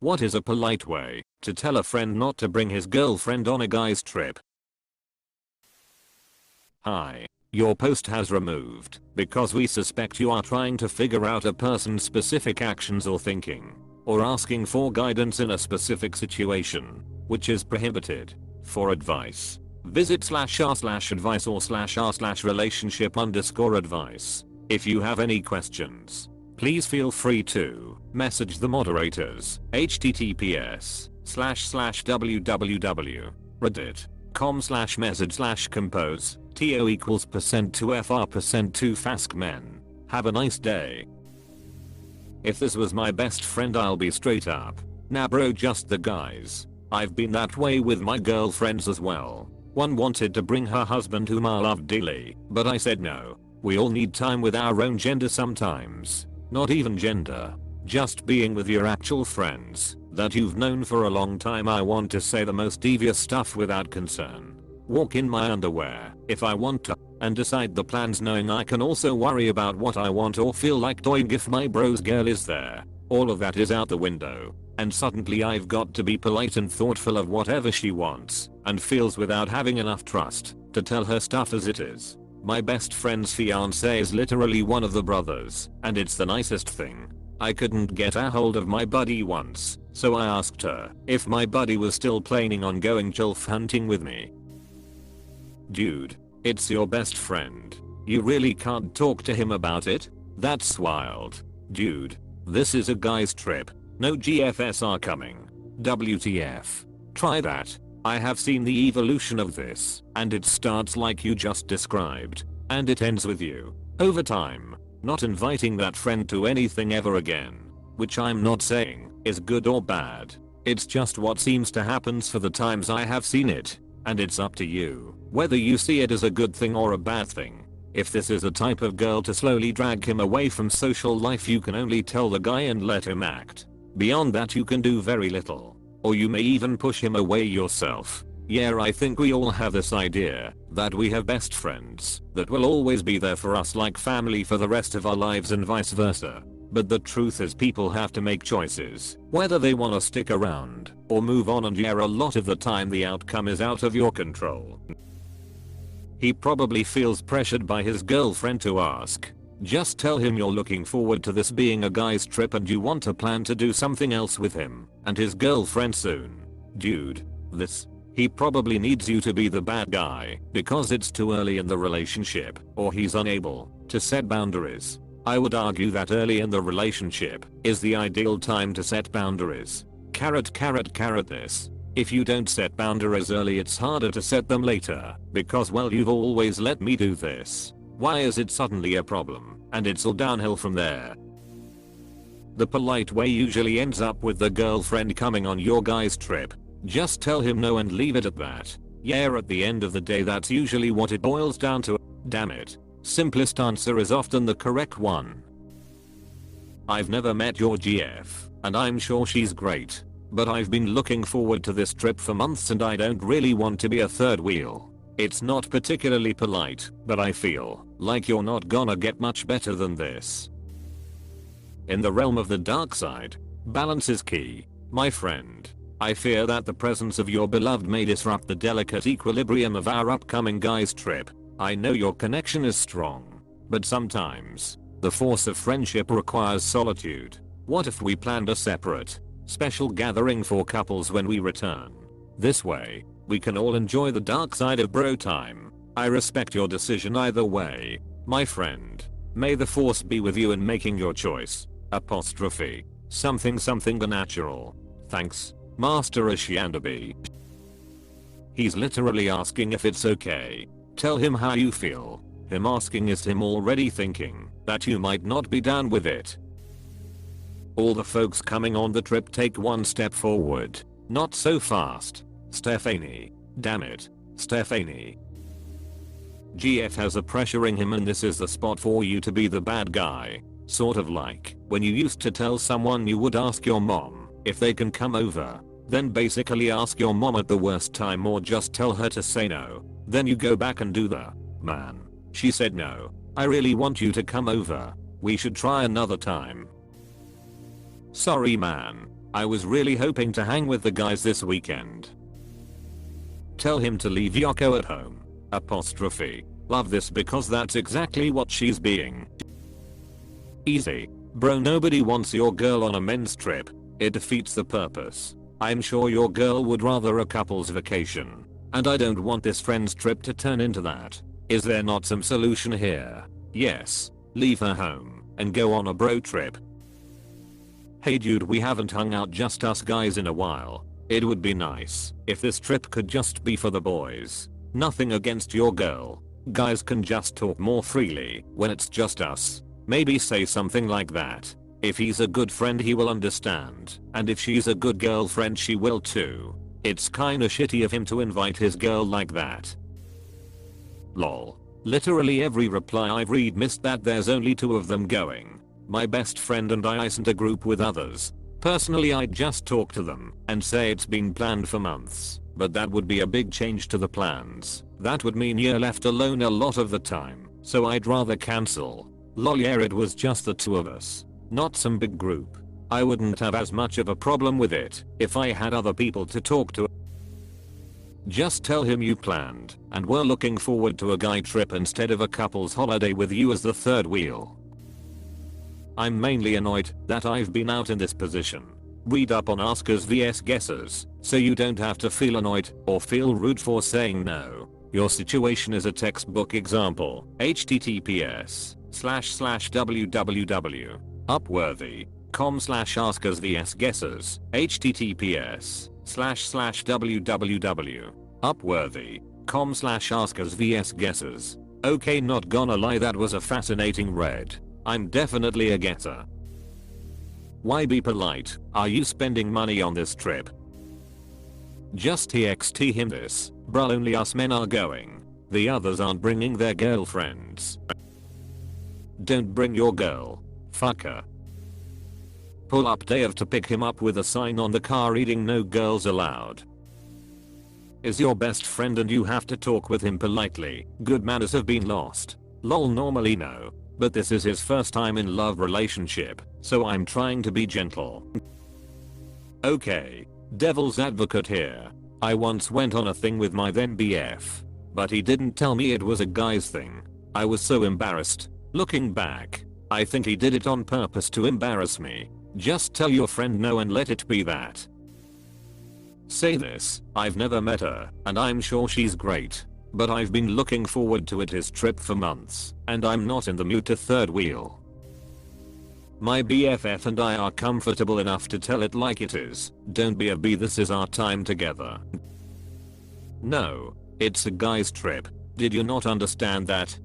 What is a polite way to tell a friend not to bring his girlfriend on a guy's trip? Hi. Your post has removed because we suspect you are trying to figure out a person's specific actions or thinking, or asking for guidance in a specific situation, which is prohibited. For advice, visit /r/advice or /r/relationship_advice. If you have any questions, please feel free to message the moderators. https://www.reddit.com/message/compose to equals %2fr%2 faskmen. Have a nice day. If this was my best friend, I'll be straight up. Nah bro, just the guys. I've been that way with my girlfriends as well. One wanted to bring her husband whom I loved dearly, but I said no. We all need time with our own gender sometimes. Not even gender. Just being with your actual friends that you've known for a long time. I want to say the most devious stuff without concern. Walk in my underwear if I want to, and decide the plans knowing I can also worry about what I want or feel like doing if my bro's girl is there. All of that is out the window, and suddenly I've got to be polite and thoughtful of whatever she wants and feels without having enough trust to tell her stuff as it is. My best friend's fiance is literally one of the brothers, and it's the nicest thing. I couldn't get a hold of my buddy once, so I asked her if my buddy was still planning on going gilf hunting with me. Dude, it's your best friend. You really can't talk to him about it? That's wild. Dude, this is a guy's trip. No GFs are coming. WTF. Try that. I have seen the evolution of this, and it starts like you just described, and it ends with you, over time, not inviting that friend to anything ever again. Which I'm not saying is good or bad. It's just what seems to happen for the times I have seen it. And it's up to you whether you see it as a good thing or a bad thing. If this is a type of girl to slowly drag him away from social life, you can only tell the guy and let him act. Beyond that you can do very little. Or you may even push him away yourself. Yeah, I think we all have this idea that we have best friends that will always be there for us like family for the rest of our lives and vice versa. But the truth is people have to make choices, whether they want to stick around or move on, and yeah, a lot of the time the outcome is out of your control. He probably feels pressured by his girlfriend to ask. Just tell him you're looking forward to this being a guy's trip and you want to plan to do something else with him and his girlfriend soon. Dude, he probably needs you to be the bad guy because it's too early in the relationship, or he's unable to set boundaries. I would argue that early in the relationship is the ideal time to set boundaries. Carrot this. If you don't set boundaries early, it's harder to set them later because, well, you've always let me do this. Why is it suddenly a problem? And it's all downhill from there. The polite way usually ends up with the girlfriend coming on your guy's trip. Just tell him no and leave it at that. Yeah, at the end of the day that's usually what it boils down to. Damn it. Simplest answer is often the correct one. I've never met your GF, and I'm sure she's great. But I've been looking forward to this trip for months and I don't really want to be a third wheel. It's not particularly polite, but I feel like you're not gonna get much better than this. In the realm of the dark side, balance is key, my friend. I fear that the presence of your beloved may disrupt the delicate equilibrium of our upcoming guy's trip. I know your connection is strong, but sometimes the force of friendship requires solitude. What if we planned a separate, special gathering for couples when we return? This way, we can all enjoy the dark side of bro time. I respect your decision either way, my friend. May the force be with you in making your choice. Apostrophe. Something unnatural. Thanks, Master Ashiandabi. He's literally asking if it's okay. Tell him how you feel. Him asking is him already thinking that you might not be down with it. All the folks coming on the trip take one step forward. Not so fast. Stephanie. Damn it. Stephanie. GF has a pressuring him and this is the spot for you to be the bad guy. Sort of like when you used to tell someone you would ask your mom if they can come over. Then basically ask your mom at the worst time or just tell her to say no. Then you go back and do the, man, she said no. I really want you to come over. We should try another time. Sorry man, I was really hoping to hang with the guys this weekend. Tell him to leave Yoko at home. Apostrophe. Love this because that's exactly what she's being. Easy. Bro, nobody wants your girl on a men's trip. It defeats the purpose. I'm sure your girl would rather a couple's vacation. And I don't want this friend's trip to turn into that. Is there not some solution here? Yes. Leave her home and go on a bro trip. Hey dude, we haven't hung out just us guys in a while. It would be nice if this trip could just be for the boys. Nothing against your girl. Guys can just talk more freely when it's just us. Maybe say something like that. If he's a good friend he will understand, and if she's a good girlfriend she will too. It's kinda shitty of him to invite his girl like that. Lol. Literally every reply I've read missed that there's only 2 of them going. My best friend and I isn't a group with others. Personally I'd just talk to them and say it's been planned for months, but that would be a big change to the plans. That would mean you're left alone a lot of the time, so I'd rather cancel. Lol, yeah, it was just the 2 of us, not some big group. I wouldn't have as much of a problem with it if I had other people to talk to. Just tell him you planned and were looking forward to a guy trip instead of a couple's holiday with you as the third wheel. I'm mainly annoyed that I've been out in this position. Read up on askers vs guessers so you don't have to feel annoyed or feel rude for saying no. Your situation is a textbook example. https://www.upworthy.com/askers vs guessers. https://www.upworthy.com/askers vs guessers. Okay, not gonna lie, that was a fascinating read. I'm definitely a getter. Why be polite? Are you spending money on this trip? Just TXT him this. Bruh, only us men are going. The others aren't bringing their girlfriends. Don't bring your girl. Fucker. Pull up Dave to pick him up with a sign on the car reading no girls allowed. Is your best friend and you have to talk with him politely. Good manners have been lost. Lol, normally no. But this is his first time in love relationship, so I'm trying to be gentle. Okay. Devil's advocate here. I once went on a thing with my then BF, but he didn't tell me it was a guy's thing. I was so embarrassed. Looking back, I think he did it on purpose to embarrass me. Just tell your friend no and let it be that. Say this, I've never met her, and I'm sure she's great. But I've been looking forward to his trip for months, and I'm not in the mood to third wheel. My BFF and I are comfortable enough to tell it like it is. Don't be a B, this is our time together. No, it's a guy's trip. Did you not understand that?